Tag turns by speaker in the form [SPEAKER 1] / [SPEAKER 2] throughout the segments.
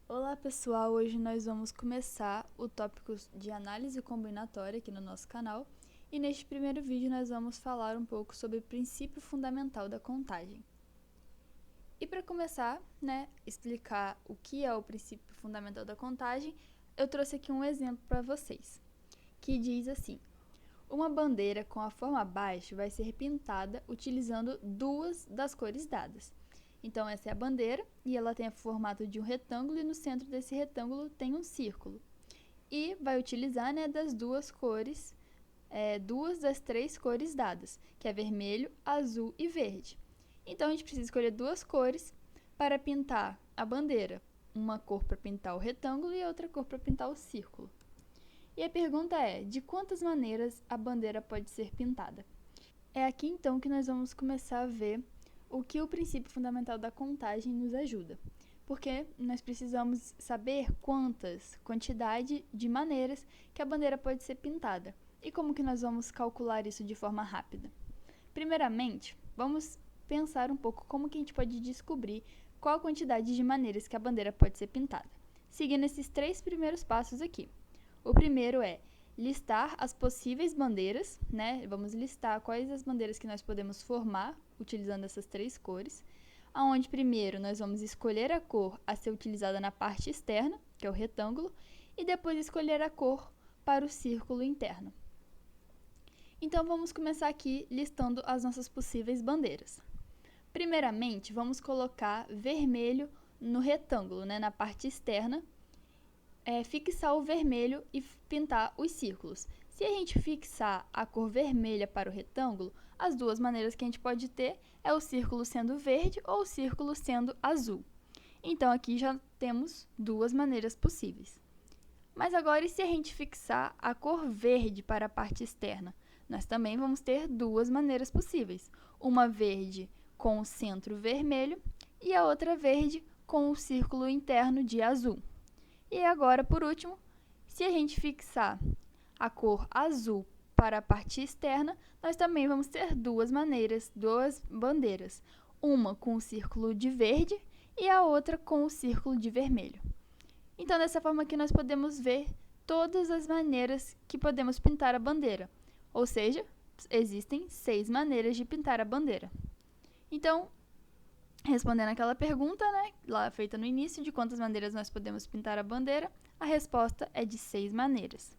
[SPEAKER 1] Olá pessoal, hoje nós vamos começar o tópico de análise combinatória aqui no nosso canal e neste primeiro vídeo nós vamos falar um pouco sobre o princípio fundamental da contagem. E para começar, explicar o que é o princípio fundamental da contagem, eu trouxe aqui um exemplo para vocês, que diz assim: uma bandeira com a forma abaixo vai ser pintada utilizando duas das cores dadas. Então, essa é a bandeira e ela tem o formato de um retângulo e no centro desse retângulo tem um círculo. E vai utilizar das duas cores, duas das três cores dadas, que é vermelho, azul e verde. Então, a gente precisa escolher duas cores para pintar a bandeira. Uma cor para pintar o retângulo e outra cor para pintar o círculo. E a pergunta é, de quantas maneiras a bandeira pode ser pintada? É aqui então que nós vamos começar a ver o que o princípio fundamental da contagem nos ajuda. Porque nós precisamos saber quantidade de maneiras que a bandeira pode ser pintada. E como que nós vamos calcular isso de forma rápida? Primeiramente, vamos pensar um pouco como que a gente pode descobrir qual a quantidade de maneiras que a bandeira pode ser pintada. Seguindo esses três primeiros passos aqui. O primeiro é listar as possíveis bandeiras, Vamos listar quais as bandeiras que nós podemos formar utilizando essas três cores, aonde primeiro nós vamos escolher a cor a ser utilizada na parte externa, que é o retângulo, e depois escolher a cor para o círculo interno. Então vamos começar aqui listando as nossas possíveis bandeiras. Primeiramente, vamos colocar vermelho no retângulo, na parte externa, fixar o vermelho e pintar os círculos. Se a gente fixar a cor vermelha para o retângulo, as duas maneiras que a gente pode ter é o círculo sendo verde ou o círculo sendo azul. Então, aqui já temos duas maneiras possíveis. Mas agora, e se a gente fixar a cor verde para a parte externa? Nós também vamos ter duas maneiras possíveis. Uma verde com o centro vermelho e a outra verde com o círculo interno de azul. E agora, por último, se a gente fixar a cor azul para a parte externa, nós também vamos ter duas maneiras, duas bandeiras. Uma com o círculo de verde e a outra com o círculo de vermelho. Então, dessa forma aqui, nós podemos ver todas as maneiras que podemos pintar a bandeira. Ou seja, existem 6 maneiras de pintar a bandeira. Então, respondendo aquela pergunta, lá feita no início, de quantas maneiras nós podemos pintar a bandeira, a resposta é de 6 maneiras.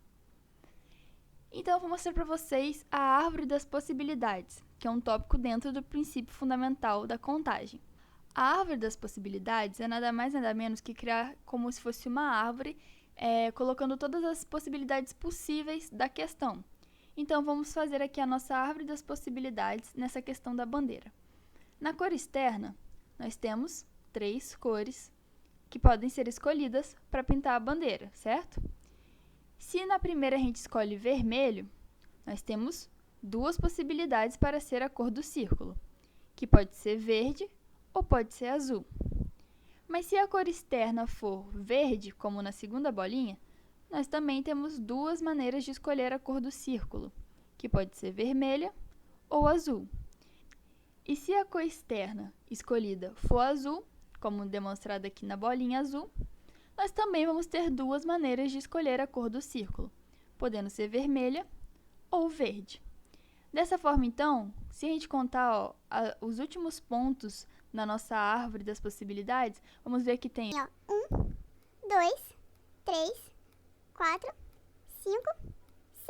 [SPEAKER 1] Então, eu vou mostrar para vocês a árvore das possibilidades, que é um tópico dentro do princípio fundamental da contagem. A árvore das possibilidades é nada mais nada menos que criar como se fosse uma árvore, colocando todas as possibilidades possíveis da questão. Então, vamos fazer aqui a nossa árvore das possibilidades nessa questão da bandeira. Na cor externa, nós temos 3 cores que podem ser escolhidas para pintar a bandeira, certo? Se na primeira a gente escolhe vermelho, nós temos 2 possibilidades para ser a cor do círculo, que pode ser verde ou pode ser azul. Mas se a cor externa for verde, como na segunda bolinha, nós também temos 2 maneiras de escolher a cor do círculo, que pode ser vermelha ou azul. E se a cor externa escolhida for azul, como demonstrado aqui na bolinha azul, nós também vamos ter 2 maneiras de escolher a cor do círculo, podendo ser vermelha ou verde. Dessa forma, então, se a gente contar os últimos pontos na nossa árvore das possibilidades, vamos ver que tem
[SPEAKER 2] 1, 2, 3, 4, 5,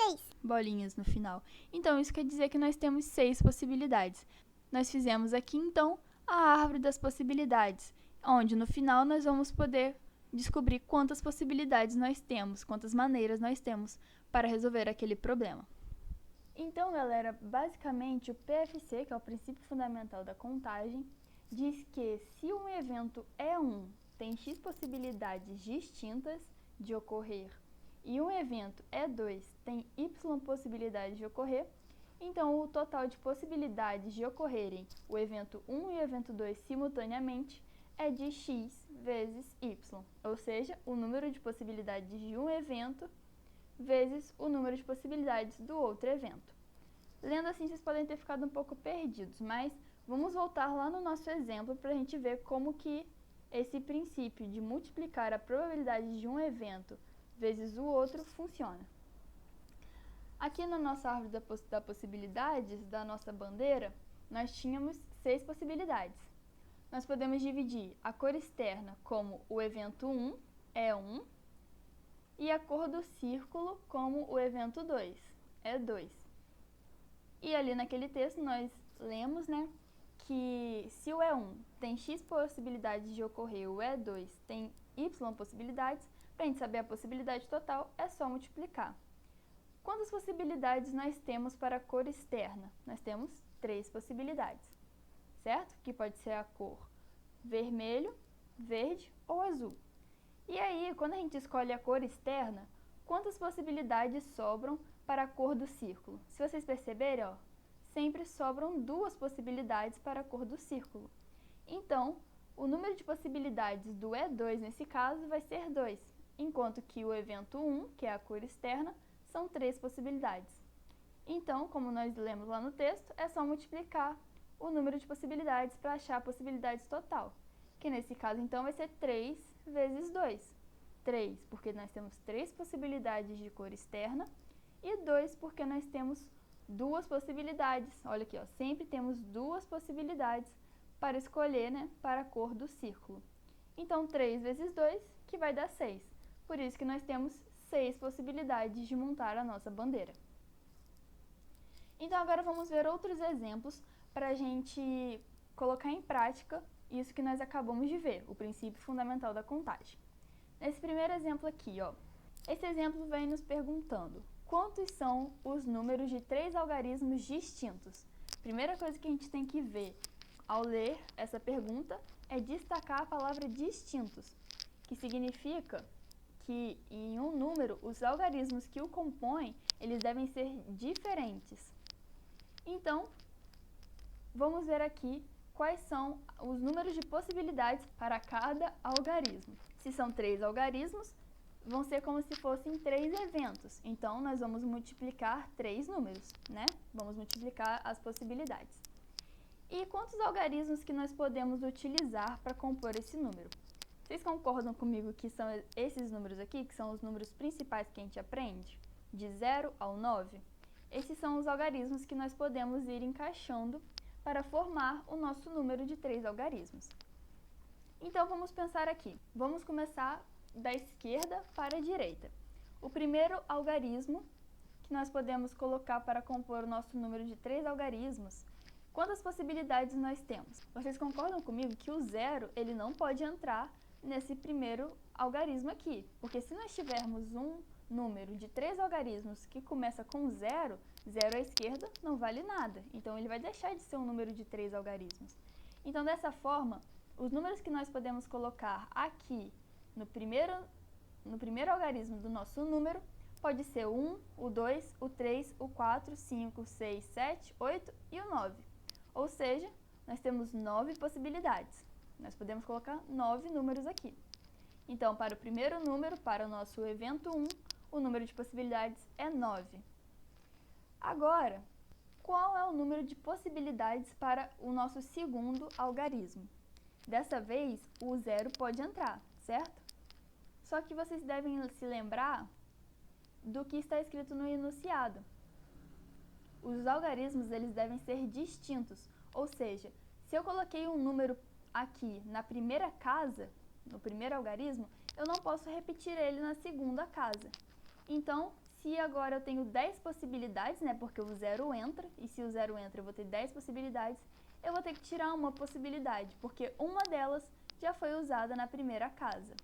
[SPEAKER 2] 6
[SPEAKER 1] bolinhas no final. Então, isso quer dizer que nós temos 6 possibilidades. Nós fizemos aqui, então, a árvore das possibilidades, onde no final nós vamos poder descobrir quantas possibilidades nós temos, quantas maneiras nós temos para resolver aquele problema. Então, galera, basicamente o PFC, que é o princípio fundamental da contagem, diz que se um evento E1 tem X possibilidades distintas de ocorrer e um evento E2 tem Y possibilidades de ocorrer, então o total de possibilidades de ocorrerem o evento 1 e o evento 2 simultaneamente é de X vezes Y, ou seja, o número de possibilidades de um evento vezes o número de possibilidades do outro evento. Lendo assim, vocês podem ter ficado um pouco perdidos, mas Vamos voltar lá no nosso exemplo para a gente ver como que esse princípio de multiplicar a probabilidade de um evento vezes o outro funciona. Aqui na nossa árvore da possibilidades, da nossa bandeira, nós tínhamos 6 possibilidades. Nós podemos dividir a cor externa como o evento 1 é 1 e a cor do círculo como o evento 2 é 2. E ali naquele texto nós lemos, que se o E1 tem x possibilidades de ocorrer, o E2 tem y possibilidades, para a gente saber a possibilidade total é só multiplicar. Quantas possibilidades nós temos para a cor externa? Nós temos 3 possibilidades, certo? Que pode ser a cor vermelho, verde ou azul. E aí, quando a gente escolhe a cor externa, quantas possibilidades sobram para a cor do círculo? Se vocês perceberem, sempre sobram 2 possibilidades para a cor do círculo. Então, o número de possibilidades do E2 nesse caso vai ser 2, enquanto que o evento 1, que é a cor externa, são 3 possibilidades. Então, como nós lemos lá no texto, é só multiplicar o número de possibilidades para achar a possibilidade total, que nesse caso então vai ser 3 vezes 2. 3 porque nós temos 3 possibilidades de cor externa e 2 porque nós temos 2 possibilidades. Olha aqui, sempre temos 2 possibilidades para escolher, para a cor do círculo. Então, 3 vezes 2, que vai dar 6. Por isso que nós temos 6 possibilidades de montar a nossa bandeira. Então, agora vamos ver outros exemplos para a gente colocar em prática isso que nós acabamos de ver, o princípio fundamental da contagem. Nesse primeiro exemplo aqui, esse exemplo vem nos perguntando quantos são os números de 3 algarismos distintos. Primeira coisa que a gente tem que ver ao ler essa pergunta é destacar a palavra distintos, que significa que em um número, os algarismos que o compõem, eles devem ser diferentes. Então, vamos ver aqui quais são os números de possibilidades para cada algarismo. Se são 3 algarismos, vão ser como se fossem 3 eventos. Então, nós vamos multiplicar 3 números, Vamos multiplicar as possibilidades. E quantos algarismos que nós podemos utilizar para compor esse número? Vocês concordam comigo que são esses números aqui, que são os números principais que a gente aprende? De 0 ao 9? Esses são os algarismos que nós podemos ir encaixando para formar o nosso número de 3 algarismos. Então, vamos pensar aqui. Vamos começar da esquerda para a direita. O primeiro algarismo que nós podemos colocar para compor o nosso número de 3 algarismos, quantas possibilidades nós temos? Vocês concordam comigo que o 0, ele não pode entrar nesse primeiro algarismo aqui, porque se nós tivermos um número de 3 algarismos que começa com 0, 0 à esquerda não vale nada, então ele vai deixar de ser um número de 3 algarismos. Então, dessa forma, os números que nós podemos colocar aqui no primeiro algarismo do nosso número pode ser o 1, o 2, o 3, o 4, 5, 6, 7, 8 e o 9. Ou seja, nós temos 9 possibilidades. Nós podemos colocar 9 números aqui. Então, para o primeiro número, para o nosso evento 1, o número de possibilidades é 9. Agora, qual é o número de possibilidades para o nosso segundo algarismo? Dessa vez, o 0 pode entrar, certo? Só que vocês devem se lembrar do que está escrito no enunciado. Os algarismos, eles devem ser distintos, ou seja, se eu coloquei um número aqui na primeira casa, no primeiro algarismo, eu não posso repetir ele na segunda casa. Então, se agora eu tenho 10 possibilidades, porque o 0 entra, e se o 0 entra eu vou ter 10 possibilidades, eu vou ter que tirar uma possibilidade, porque uma delas já foi usada na primeira casa.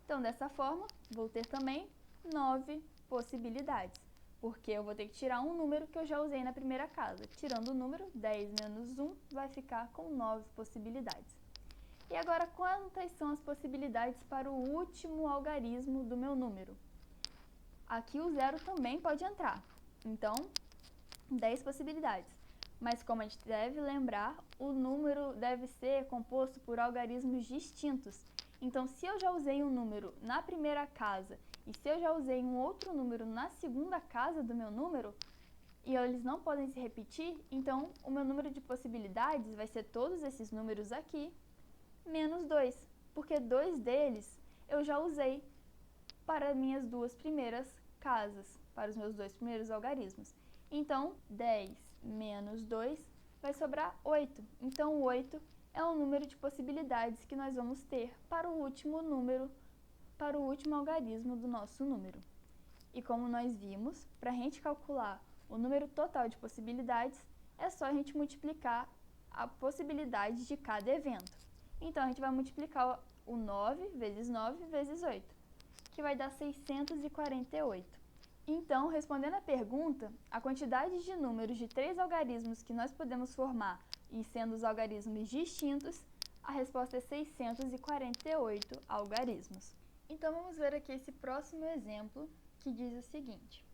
[SPEAKER 1] Então, dessa forma, vou ter também 9 possibilidades, porque eu vou ter que tirar um número que eu já usei na primeira casa. Tirando o número, 10 menos 1 vai ficar com 9 possibilidades. E agora, quantas são as possibilidades para o último algarismo do meu número? Aqui o 0 também pode entrar, então 10 possibilidades. Mas como a gente deve lembrar, o número deve ser composto por algarismos distintos. Então, se eu já usei um número na primeira casa e se eu já usei um outro número na segunda casa do meu número, e eles não podem se repetir, então o meu número de possibilidades vai ser todos esses números aqui, menos 2, porque 2 deles eu já usei para minhas duas primeiras casas, para os meus 2 primeiros algarismos. Então, 10 menos 2 vai sobrar 8. Então, 8 é o número de possibilidades que nós vamos ter para o último número, para o último algarismo do nosso número. E como nós vimos, para a gente calcular o número total de possibilidades, é só a gente multiplicar a possibilidade de cada evento. Então, a gente vai multiplicar o 9 vezes 9 vezes 8, que vai dar 648. Então, respondendo à pergunta, a quantidade de números de 3 algarismos que nós podemos formar e sendo os algarismos distintos, a resposta é 648 algarismos. Então, vamos ver aqui esse próximo exemplo, que diz o seguinte: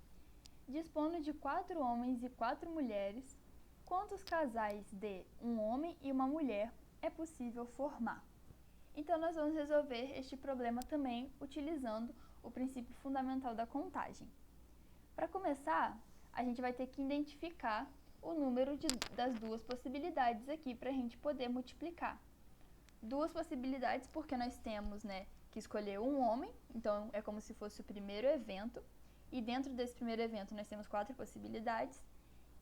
[SPEAKER 1] dispondo de 4 homens e 4 mulheres, quantos casais de um homem e uma mulher é possível formar? Então, nós vamos resolver este problema também utilizando o princípio fundamental da contagem. Para começar, a gente vai ter que identificar o número das duas possibilidades aqui para a gente poder multiplicar. Duas possibilidades porque nós temos, que escolher um homem, então é como se fosse o primeiro evento, e dentro desse primeiro evento nós temos 4 possibilidades,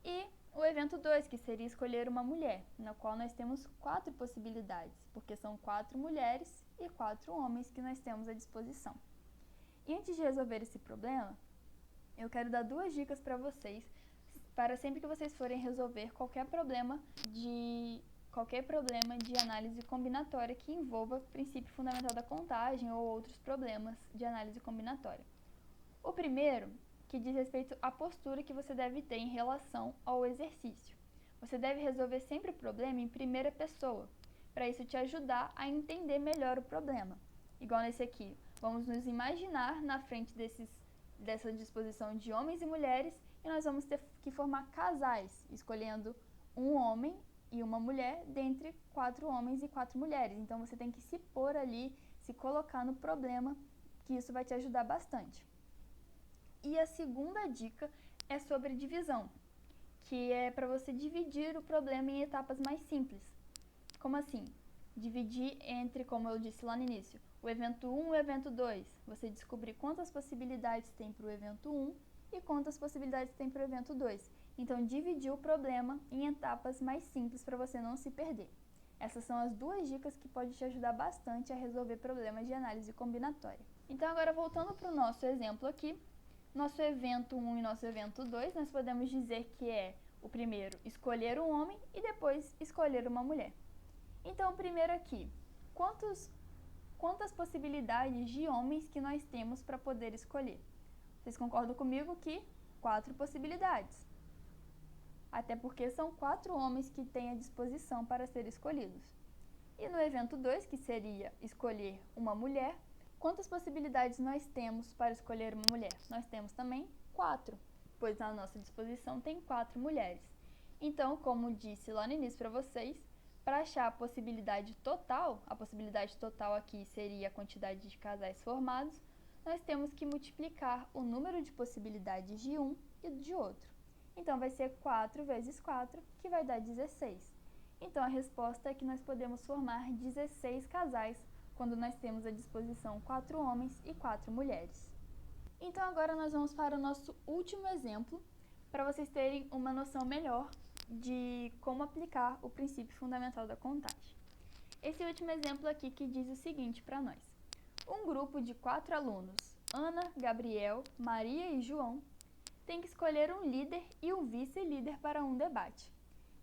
[SPEAKER 1] e o evento 2, que seria escolher uma mulher, na qual nós temos 4 possibilidades, porque são 4 mulheres e 4 homens que nós temos à disposição. E antes de resolver esse problema, eu quero dar 2 dicas para vocês, para sempre que vocês forem resolver qualquer problema de análise combinatória que envolva princípio fundamental da contagem ou outros problemas de análise combinatória. O primeiro, que diz respeito à postura que você deve ter em relação ao exercício. Você deve resolver sempre o problema em primeira pessoa, para isso te ajudar a entender melhor o problema. Igual nesse aqui, vamos nos imaginar na frente dessa disposição de homens e mulheres, e nós vamos ter que formar casais, escolhendo um homem e uma mulher dentre 4 homens e 4 mulheres. Então você tem que se pôr ali, se colocar no problema, que isso vai te ajudar bastante. E a segunda dica é sobre divisão, que é para você dividir o problema em etapas mais simples. Como assim? Dividir entre, como eu disse lá no início, o evento 1 e o evento 2. Você descobrir quantas possibilidades tem para o evento 1 e quantas possibilidades tem para o evento 2. Então, dividir o problema em etapas mais simples para você não se perder. Essas são as 2 dicas que podem te ajudar bastante a resolver problemas de análise combinatória. Então, agora voltando para o nosso exemplo aqui, nosso evento 1 e nosso evento 2, nós podemos dizer que é o primeiro escolher um homem e depois escolher uma mulher. Então, primeiro aqui, quantas possibilidades de homens que nós temos para poder escolher? Vocês concordam comigo que 4 possibilidades. Até porque são 4 homens que têm à disposição para ser escolhidos. E no evento 2, que seria escolher uma mulher, quantas possibilidades nós temos para escolher uma mulher? Nós temos também 4, pois na nossa disposição tem 4 mulheres. Então, como disse lá no início para vocês, para achar a possibilidade total aqui seria a quantidade de casais formados, nós temos que multiplicar o número de possibilidades de um e de outro. Então, vai ser 4 vezes 4, que vai dar 16. Então, a resposta é que nós podemos formar 16 casais quando nós temos à disposição 4 homens e 4 mulheres. Então, agora nós vamos para o nosso último exemplo, para vocês terem uma noção melhor de como aplicar o princípio fundamental da contagem. Esse último exemplo aqui que diz o seguinte para nós. Um grupo de 4 alunos, Ana, Gabriel, Maria e João, tem que escolher um líder e um vice-líder para um debate.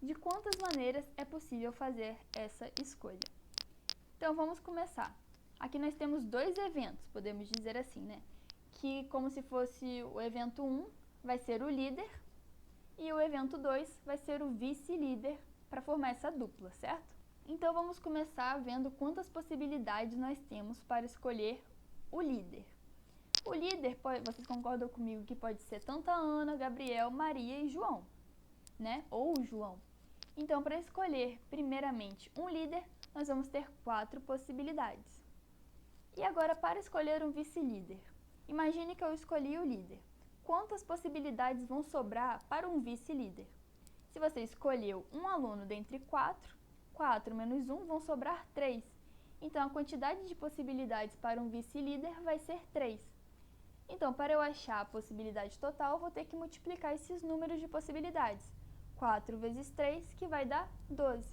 [SPEAKER 1] De quantas maneiras é possível fazer essa escolha? Então, vamos começar. Aqui nós temos 2 eventos, podemos dizer assim, Que como se fosse o evento 1, vai ser o líder, e o evento 2 vai ser o vice-líder para formar essa dupla, certo? Então, vamos começar vendo quantas possibilidades nós temos para escolher o líder. O líder, vocês concordam comigo que pode ser tanto a Ana, Gabriel, Maria e João, Ou o João. Então, para escolher primeiramente um líder, nós vamos ter 4 possibilidades. E agora, para escolher um vice-líder, imagine que eu escolhi o líder. quantas possibilidades vão sobrar para um vice-líder. Se você escolheu um aluno dentre 4, 4 menos 1 vão sobrar 3. Então, a quantidade de possibilidades para um vice-líder vai ser 3. Então, para eu achar a possibilidade total, eu vou ter que multiplicar esses números de possibilidades. 4 vezes 3, que vai dar 12.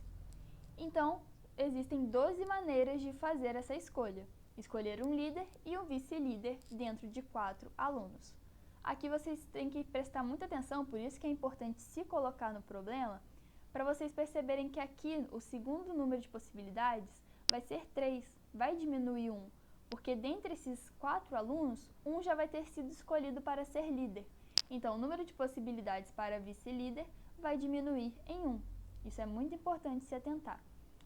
[SPEAKER 1] Então, existem 12 maneiras de fazer essa escolha. Escolher um líder e um vice-líder dentro de 4 alunos. Aqui vocês têm que prestar muita atenção, por isso que é importante se colocar no problema, para vocês perceberem que aqui o segundo número de possibilidades vai ser 3, vai diminuir 1, porque dentre esses 4 alunos, um já vai ter sido escolhido para ser líder. Então, o número de possibilidades para vice-líder vai diminuir em 1. Isso é muito importante se atentar.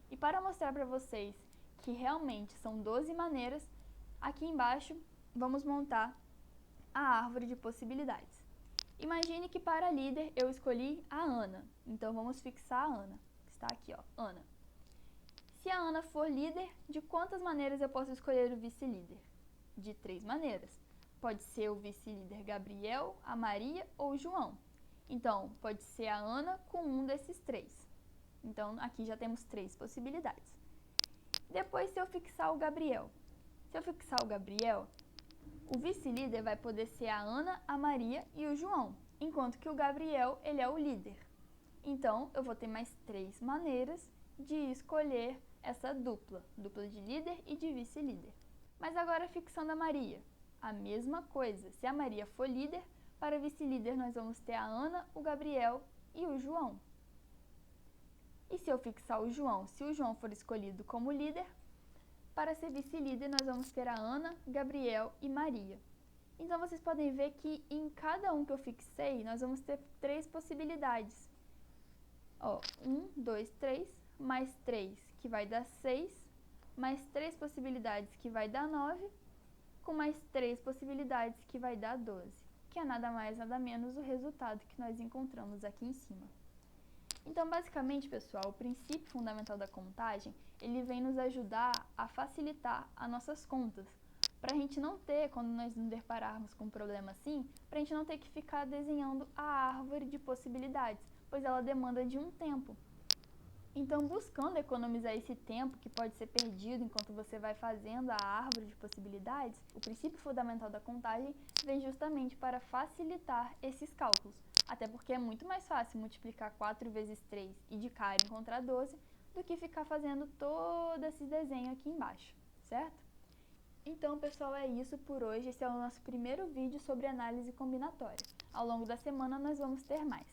[SPEAKER 1] E para mostrar para vocês que realmente são 12 maneiras, aqui embaixo vamos montar a árvore de possibilidades. Imagine que para líder eu escolhi a Ana, então vamos fixar a Ana, que está aqui, ó, Ana. Se a Ana for líder, de quantas maneiras eu posso escolher o vice-líder? De 3 maneiras. Pode ser o vice-líder Gabriel, a Maria ou o João. Então, pode ser a Ana com um desses 3. Então, aqui já temos 3 possibilidades. Depois, se eu fixar o Gabriel. Se eu fixar o Gabriel, o vice-líder vai poder ser a Ana, a Maria e o João, enquanto que o Gabriel, ele é o líder. Então, eu vou ter mais 3 maneiras de escolher essa dupla de líder e de vice-líder. Mas agora fixando a Maria, a mesma coisa. Se a Maria for líder, para vice-líder nós vamos ter a Ana, o Gabriel e o João. E se eu fixar o João, se o João for escolhido como líder, para ser vice-líder nós vamos ter a Ana, Gabriel e Maria. Então vocês podem ver que em cada um que eu fixei, nós vamos ter 3 possibilidades. Ó, 1, 2, 3, mais 3, que vai dar 6, mais 3 possibilidades, que vai dar 9, com mais 3 possibilidades, que vai dar 12, que é nada mais, nada menos o resultado que nós encontramos aqui em cima. Então, basicamente, pessoal, o princípio fundamental da contagem, ele vem nos ajudar a facilitar as nossas contas, para a gente não ter, quando nós nos depararmos com um problema assim, para a gente não ter que ficar desenhando a árvore de possibilidades, pois ela demanda de um tempo. Então, buscando economizar esse tempo que pode ser perdido enquanto você vai fazendo a árvore de possibilidades, o princípio fundamental da contagem vem justamente para facilitar esses cálculos. Até porque é muito mais fácil multiplicar 4 vezes 3 e de cara encontrar 12 do que ficar fazendo todo esse desenho aqui embaixo, certo? Então, pessoal, é isso por hoje. Esse é o nosso primeiro vídeo sobre análise combinatória. Ao longo da semana nós vamos ter mais.